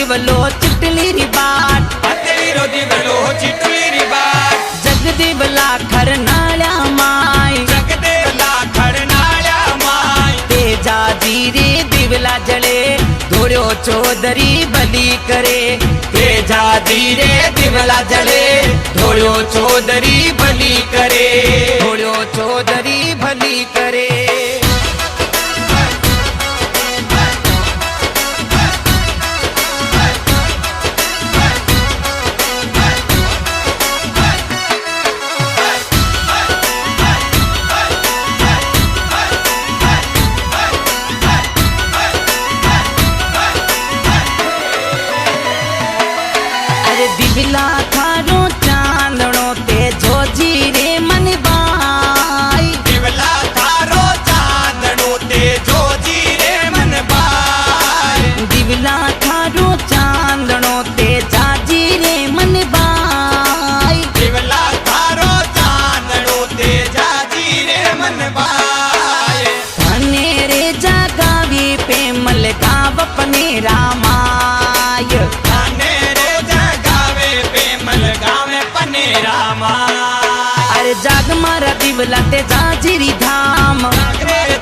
दिवलो चिटली री बाट पतलीरो दिवलो चिटली री बाट जगदीवला खरनाळ्या माय जगदेवला खरनाळ्या माय तेजा जीरे दिवला जळे धोळ्यो चौधरी भली करे तेजा धीरे दिवला जळे धोळ्यो चौधरी भली करे धोळ्यो चौधरी भली करे दिवला थारो चांदणो ते जोजी रे मन बाई दिवला थारो चांदणो ते जोजी रे मन बाई दिवला थारो चांदणो ते जाजी रे मन बाई दिवला थारो चांदणो ते जाजी रे मन बाई धने रे जगावी पे मल गाव पने रामाय अरे जाग मारा दिवला ते जाजिरी धाम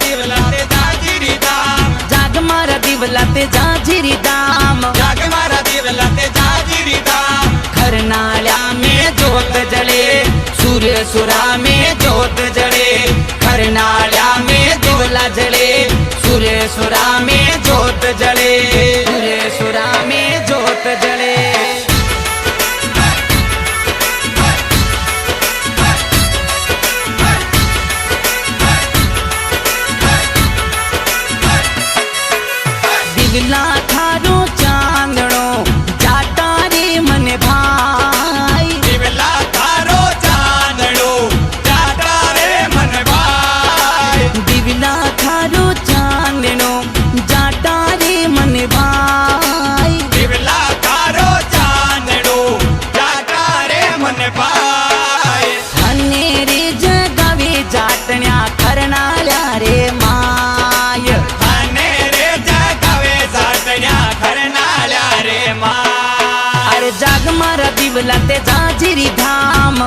दिवला ते जाजिरी धाम जाग मारा दिवला ते जाजिरी धाम जाग मारा दिवला ते जाजिरी धाम खरनाळ्या में जोत जले सूर्य सुरा में जोत जले खरनाळ्या में दिवला जले सूर्य सुरा में जोत जले सूर्य सुरा में जोत जले दिवला थारो चांदणो जाटा रे मन भाई दिवला थारो चांदणो जाटा रे मन भाई दिवला थारो चांदणो जाटा रे मन भाई दिवला थारो चांदणो जाटा रे मन भाई धने रे जगावे जाटण्या खरनाळ्या रे माय अरे जाग मारा दिवला ते जाजिरी धाम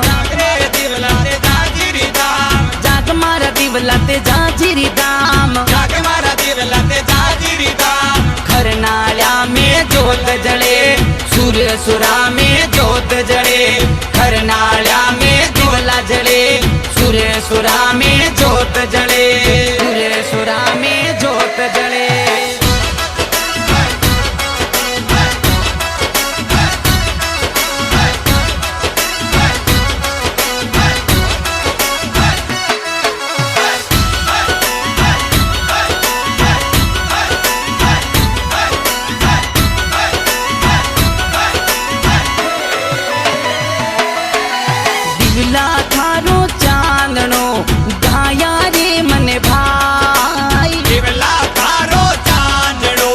दिवला ते जाजिरी धाम जाग मारा दिवला ते जाजिरी धाम जाग मारा दिवला ते जाजिरी धाम खरनाळ्या में जोत जले सूर्य सुरा में जोत जले खरनाळ्या में दिवला जले सूर्य सुरा में जोत जले सूर्य सुरा में जोत जले दिवला थारो चांदणो गाया रे मन भाई दिवला थारो चांदणो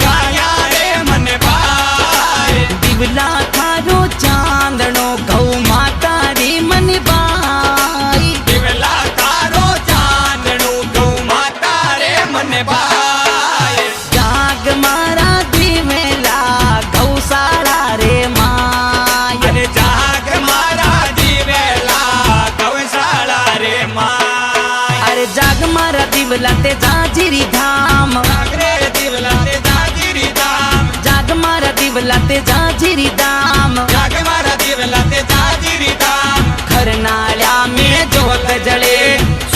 गाया रे मन भाई दिवला थारो चांदणो गौ माता रे मन भाई दिवला थारो चांदणो गौ माता रे मन भाई जाग मारा दिवेला गौशाळा रे माय अरे जाग मारा दिवेला गौशाळा रे माय अरे जाग मारा दिवला ते जाजिरी धाम जागरे दिवला ते जाजिरी धाम जाग मारा दिवला ते जाजिरी धाम जाग मारा दिवला ते जाजिरी धाम खरनाळ्या में जोत जले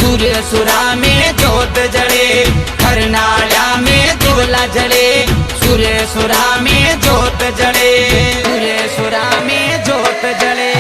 सूर्य सुरा में जोत जले खरनाळ्या में दिवला जले सूर्य सुरा में जोत जले सूर्य सुरा में जोत जले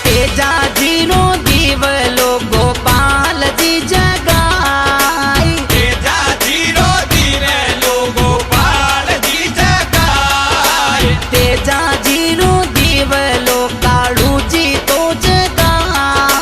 तेजा जीरो दिवलो गोपाल जी जगाई तेजा जीरो दिवेलो गोपाल जी जगाई तेजा जीरो दिवलो काळू जी तो जगाई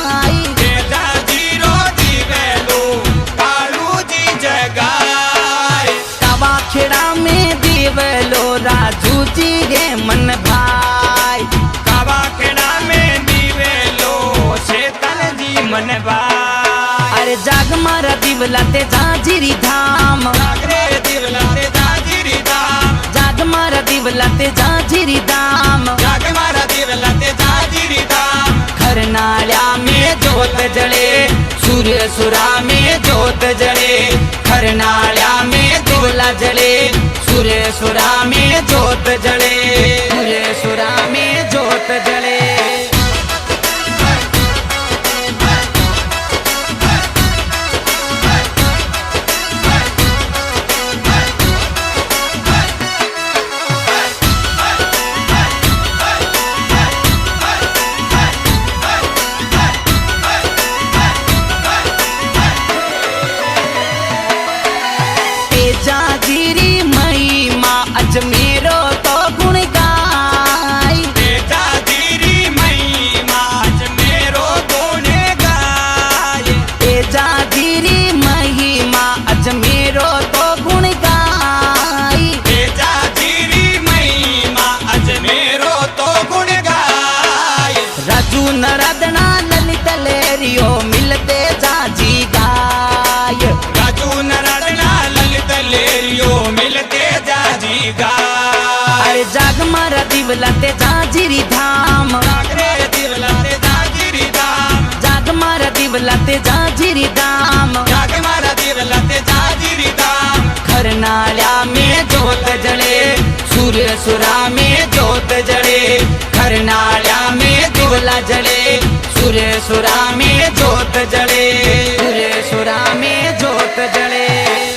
ते जाजिरी धाम, जाग मारा दिवला ते जाजिरी धाम, खरनाळ्या में ज्योत जळे, सूर्यसुरा में ज्योत जळे, खरनाळ्या में दिवला जळे, सूर्यसुरा में ज्योत जळे, सूर्यसुरा में ज्योत जळे. जाजिरी महिमा अजमेरो तो गुण गाय, ते जाजिरी महिमा अजमेरो गुण गाय, ते जाजिरी महिमा अजमेरो तो गुण गाय, ते जाजिरी महिमा अजमेरो तो गुण गाय. राजू नराधना ललित लेरियो मिलते जाजी गाय, राजू नरडना ललित लेरियो मिलते जाजी गाय. अरे जाग मारा दिवला ते जाजिरी धाम, जागरे दिवला ते जाजिरी धाम, जाग मारा दिवला ते जाजिरी धाम, जाग मारा दिवला ते जाजिरी धाम, खरनाळ्या में ज्योत जळे, सूर्यसुरा में ज्योत जळे, खरनाळ्या में दिवला जळे, सूर्यसुरा में ज्योत जळे, सूर्यसुरा में ज्योत जळे.